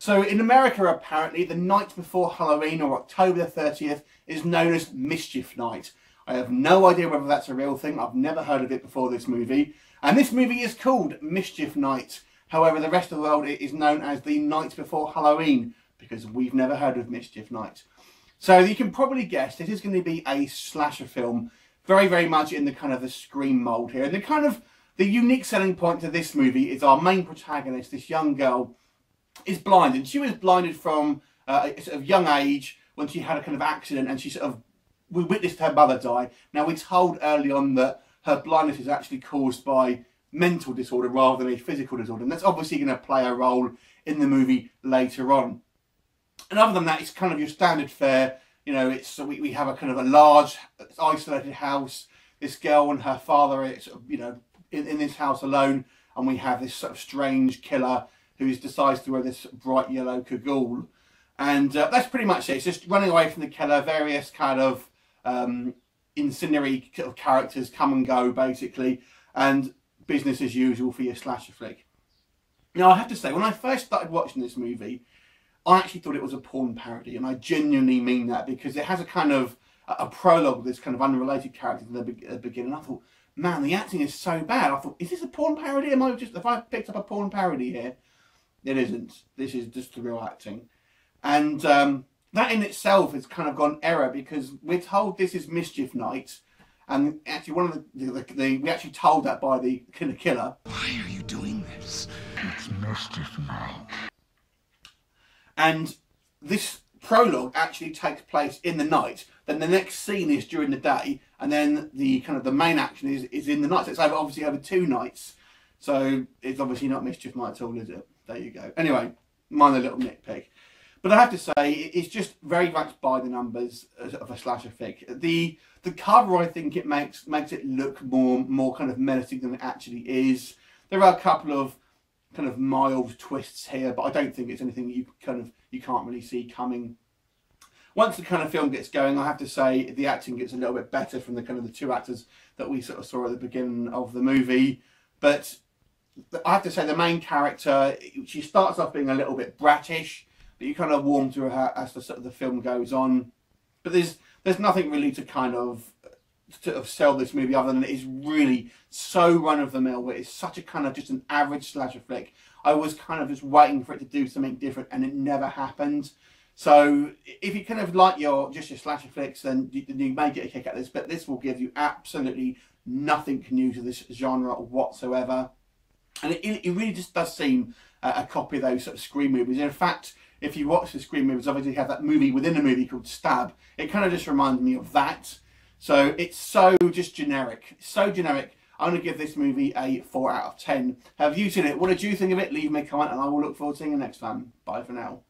So in America, apparently, the night before Halloween, or October the 30th, is known as Mischief Night. I have no idea whether that's a real thing. I've never heard of it before this movie. And this movie is called Mischief Night. However, the rest of the world, it is known as the night before Halloween, because we've never heard of Mischief Night. So you can probably guess this is going to be a slasher film, very, very much in the kind of the Scream mould here. And the unique selling point to this movie is our main protagonist, this young girl, is blinded. She was blinded from a sort of young age when she had a kind of accident, and we witnessed her mother die. Now, we're told early on that her blindness is actually caused by mental disorder rather than a physical disorder, and that's obviously going to play a role in the movie later on. And other than that, it's kind of your standard fare. You know, we have a kind of a large, isolated house. This girl and her father are in this house alone, and we have this sort of strange killer who decides to wear this bright yellow cagoule. And that's pretty much it. It's just running away from the killer. Various kind of incendiary sort of characters come and go, basically, and business as usual for your slasher flick. Now, I have to say, when I first started watching this movie, I actually thought it was a porn parody, and I genuinely mean that, because it has a kind of a prologue with this kind of unrelated character at the beginning. I thought, man, the acting is so bad. I thought, is this a porn parody? Have I picked up a porn parody here? It isn't. This is just the real acting. And that in itself has kind of gone error, because we're told this is Mischief Night, and actually one of we actually told that by the killer. Why are you doing this? It's Mischief Night. And this prologue actually takes place in the night. Then the next scene is during the day, and then the main action is in the night. So it's obviously over 2 nights. So it's obviously not Mischief Night at all, is it? There you go. Anyway, minor little nitpick. But I have to say, it's just very much by the numbers of a slasher flick. The cover, I think, it makes it look more kind of menacing than it actually is. There are a couple of kind of mild twists here, but I don't think it's anything you can't really see coming. Once the kind of film gets going, I have to say the acting gets a little bit better from the 2 actors that we sort of saw at the beginning of the movie. But I have to say the main character, she starts off being a little bit brattish, but you kind of warm to her as the film goes on. But there's nothing really to kind of sell this movie other than it is really so run-of-the-mill. It's such a kind of just an average slasher flick. I was kind of just waiting for it to do something different, and it never happened. So if you kind of like your slasher flicks, then you may get a kick out of this, but this will give you absolutely nothing new to this genre whatsoever. And it really just does seem a copy of those sort of Scream movies. In fact, if you watch the Scream movies, obviously you have that movie within a movie called Stab. It kind of just reminds me of that. So it's so just generic. So generic. I'm going to give this movie a 4 out of 10. Have you seen it? What did you think of it? Leave me a comment, and I will look forward to seeing you next time. Bye for now.